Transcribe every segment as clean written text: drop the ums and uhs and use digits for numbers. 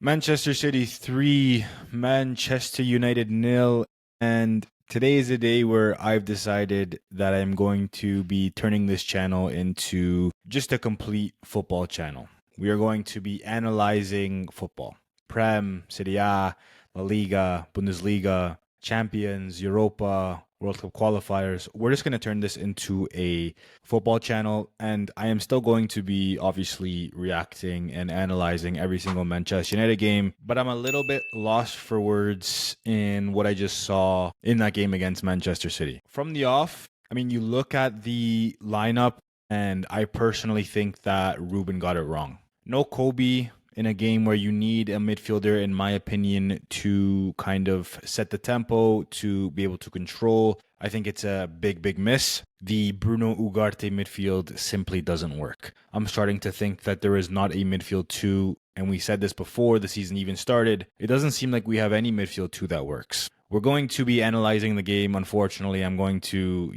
Manchester City 3, Manchester United nil, and today is the day where I've decided that I'm going to be turning this channel into just a complete football channel. We are going to be analyzing football. Prem, Serie A, La Liga, Bundesliga, Champions, Europa, World Cup qualifiers. We're just going to turn this into a football channel, and I am still going to be obviously reacting and analyzing every single Manchester United game, but I'm a little bit lost for words in what I just saw in that game against Manchester City. From the off, I mean, you look at the lineup, and I personally think that Ruben got it wrong. No Kobe in a game where you need a midfielder, in my opinion, to kind of set the tempo, to be able to control. I think it's a big miss. The Bruno Ugarte midfield simply doesn't work. I'm starting to think that there is not a midfield two, and we said this before the season even started. It doesn't seem like we have any midfield two that works. We're going to be analyzing the game. Unfortunately, I'm going to,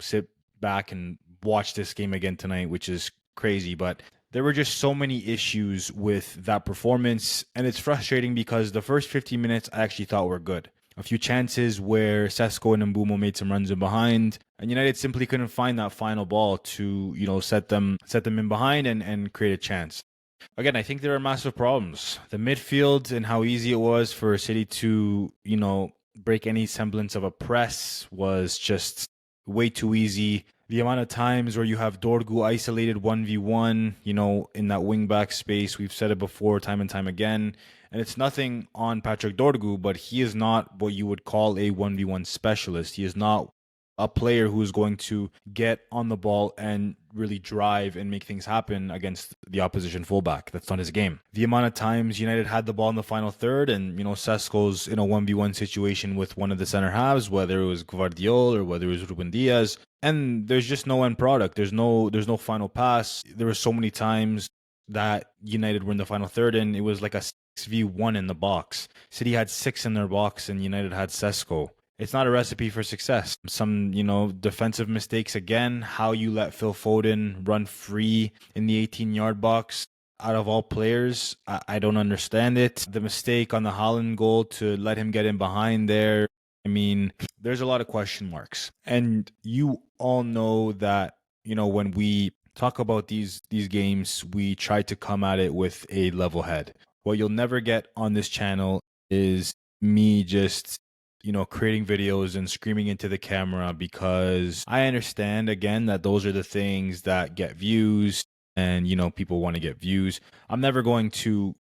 sit back and watch this game again tonight, which is crazy, but there were just so many issues with that performance, and it's frustrating because the first 15 minutes I actually thought were good. A few chances where Sesko and Mbumo made some runs in behind, and United simply couldn't find that final ball to, set them in behind and create a chance. Again, I think there are massive problems. The midfield and how easy it was for City to, break any semblance of a press was just way too easy. The amount of times where you have Dorgu isolated 1v1, in that wing back space, we've said it before time and time again. And it's nothing on Patrick Dorgu, but he is not what you would call a 1v1 specialist. He is not a player who is going to get on the ball and really drive and make things happen against the opposition fullback. That's not his game. The amount of times United had the ball in the final third and, Sesko's in a 1v1 situation with one of the center halves, whether it was Gvardiol or whether it was Ruben Diaz, and there's just no end product. There's no final pass. There were so many times that United were in the final third and it was like a 6v1 in the box. City had 6 in their box and United had Sesko. It's not a recipe for success. Some, defensive mistakes again, how you let Phil Foden run free in the 18-yard box out of all players. I don't understand it. The mistake on the Haaland goal to let him get in behind there. I mean, there's a lot of question marks. And you all know that, when we talk about these games, we try to come at it with a level head. What you'll never get on this channel is me just creating videos and screaming into the camera, because I understand, again, that those are the things that get views and, people want to get views. I'm never going to,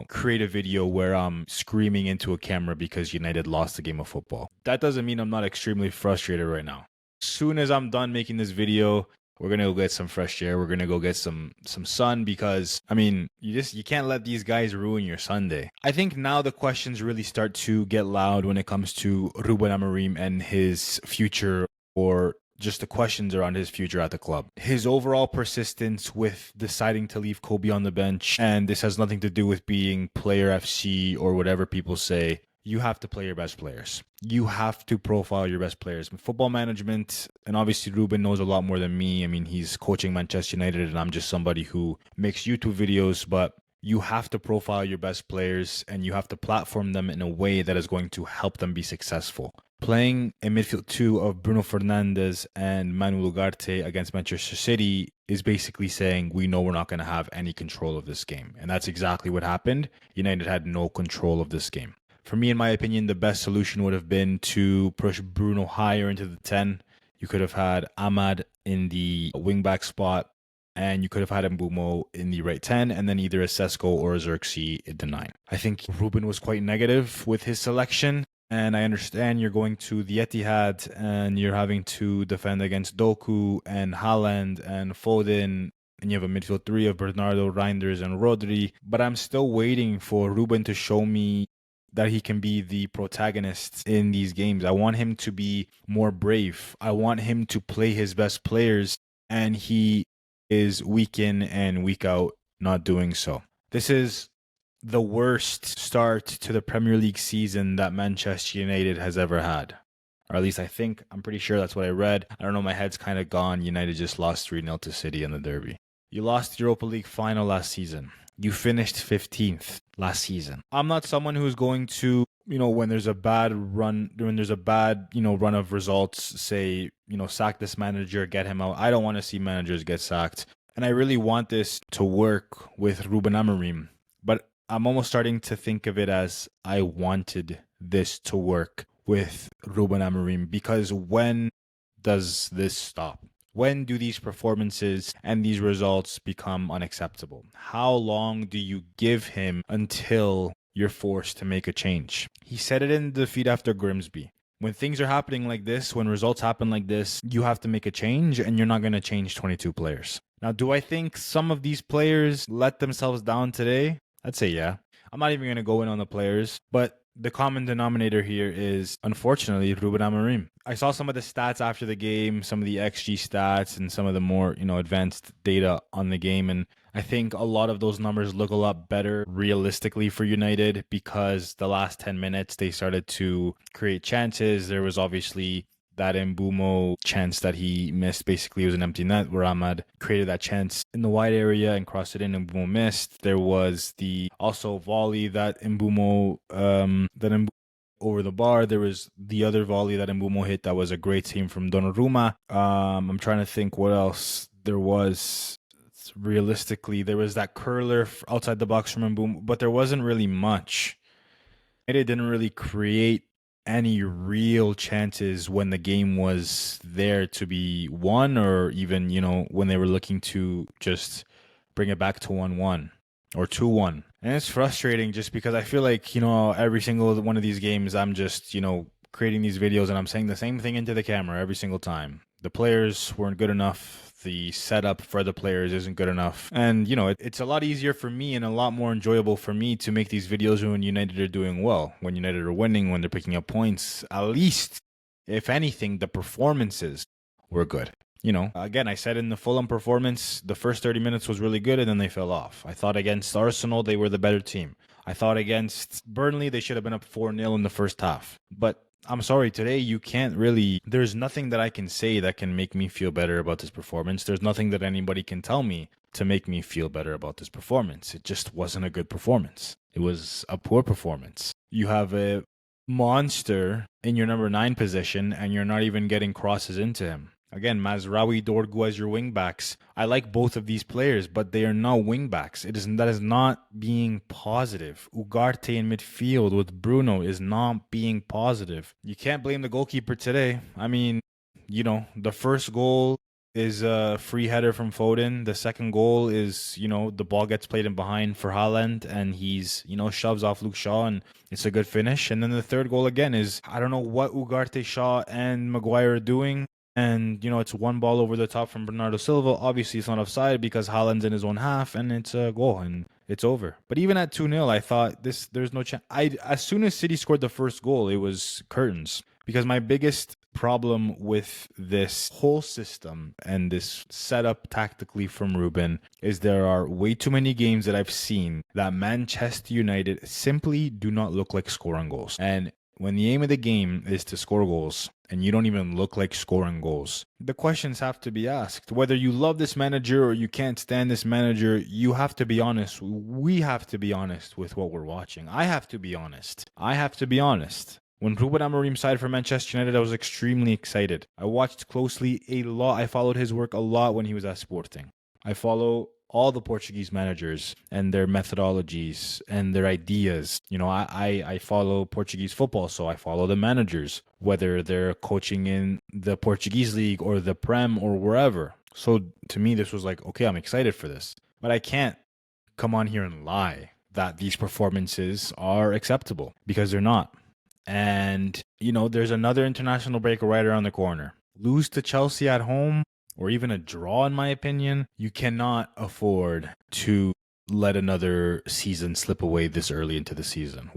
create a video where I'm screaming into a camera because United lost a game of football. That doesn't mean I'm not extremely frustrated right now. As soon as I'm done making this video, we're going to go get some fresh air. We're going to go get some sun because, you can't let these guys ruin your Sunday. I think now the questions really start to get loud when it comes to Ruben Amorim and his future, or just the questions around his future at the club. His overall persistence with deciding to leave Kobe on the bench, and this has nothing to do with being player FC or whatever people say. You have to play your best players. You have to profile your best players. Football management, and obviously Ruben knows a lot more than me. I mean, he's coaching Manchester United and I'm just somebody who makes YouTube videos, but you have to profile your best players and you have to platform them in a way that is going to help them be successful. Playing a midfield two of Bruno Fernandes and Manuel Ugarte against Manchester City is basically saying we know we're not going to have any control of this game. And that's exactly what happened. United had no control of this game. For me, in my opinion, the best solution would have been to push Bruno higher into the 10. You could have had Ahmad in the wingback spot, and you could have had Mbumo in the right 10, and then either a Sesko or a Xerxes in the 9. I think Ruben was quite negative with his selection, and I understand you're going to the Etihad, and you're having to defend against Doku and Haaland and Foden, and you have a midfield 3 of Bernardo, Reinders, and Rodri. But I'm still waiting for Ruben to show me that he can be the protagonist in these games. I want him to be more brave. I want him to play his best players, and he is week in and week out not doing so. This is the worst start to the Premier League season that Manchester United has ever had. Or at least I'm pretty sure that's what I read. I don't know, my head's kind of gone. United just lost 3-0 to City in the derby. You lost the Europa League final last season. You finished 15th. last season. I'm not someone who's going to, when there's a bad run, when there's a bad, run of results, say, sack this manager, get him out. I don't want to see managers get sacked. And I really want this to work with Ruben Amorim. But I'm almost starting to think of it as I wanted this to work with Ruben Amorim, because when does this stop? When do these performances and these results become unacceptable? How long do you give him until you're forced to make a change? He said it in the defeat after Grimsby. When things are happening like this, when results happen like this, you have to make a change, and you're not going to change 22 players. Now, do I think some of these players let themselves down today? I'd say yeah. I'm not even going to go in on the players, but the common denominator here is, unfortunately, Ruben Amorim. I saw some of the stats after the game, some of the XG stats, and some of the more, advanced data on the game. And I think a lot of those numbers look a lot better realistically for United, because the last 10 minutes, they started to create chances. There was obviously that Mbumo chance that he missed. Basically, it was an empty net where Ahmad created that chance in the wide area and crossed it in, and Mbumo missed. There was the also volley that Mbumo over the bar. There was the other volley that Mbumo hit that was a great save from Donnarumma. I'm trying to think what else there was. Realistically, there was that curler outside the box from Mbumo, but there wasn't really much. It didn't really create any real chances when the game was there to be won, or even, when they were looking to just bring it back to 1-1 or 2-1. And it's frustrating just because I feel like, every single one of these games, I'm just, creating these videos and I'm saying the same thing into the camera every single time. The players weren't good enough. The setup for the players isn't good enough. And, it's a lot easier for me and a lot more enjoyable for me to make these videos when United are doing well, when United are winning, when they're picking up points. At least, if anything, the performances were good. Again, I said in the Fulham performance, the first 30 minutes was really good and then they fell off. I thought against Arsenal, they were the better team. I thought against Burnley, they should have been up 4-0 in the first half. But I'm sorry, today you can't really, there's nothing that I can say that can make me feel better about this performance. There's nothing that anybody can tell me to make me feel better about this performance. It just wasn't a good performance. It was a poor performance. You have a monster in your number 9 position and you're not even getting crosses into him. Again, Mazraoui, Dorgu as your wingbacks. I like both of these players, but they are not wingbacks. That is not being positive. Ugarte in midfield with Bruno is not being positive. You can't blame the goalkeeper today. I mean, the first goal is a free header from Foden. The second goal is, the ball gets played in behind for Haaland and he's, shoves off Luke Shaw and it's a good finish. And then the third goal again is, I don't know what Ugarte, Shaw and Maguire are doing. And, it's one ball over the top from Bernardo Silva. Obviously, it's not offside because Haaland's in his own half, and it's a goal, and it's over. But even at 2-0, I thought there's no chance. As soon as City scored the first goal, it was curtains. Because my biggest problem with this whole system and this setup tactically from Ruben is there are way too many games that I've seen that Manchester United simply do not look like scoring goals. And when the aim of the game is to score goals and you don't even look like scoring goals, the questions have to be asked. Whether you love this manager or you can't stand this manager, you have to be honest. We have to be honest with what we're watching. I have to be honest. When Ruben Amorim signed for Manchester United, I was extremely excited. I watched closely a lot. I followed his work a lot when he was at Sporting. I follow all the Portuguese managers and their methodologies and their ideas. I follow Portuguese football, so I follow the managers, whether they're coaching in the Portuguese league or the Prem or wherever. So to me, this was like, okay, I'm excited for this. But I can't come on here and lie that these performances are acceptable, because they're not. And, there's another international break right around the corner. Lose to Chelsea at home, or even a draw, in my opinion. You cannot afford to let another season slip away this early into the season.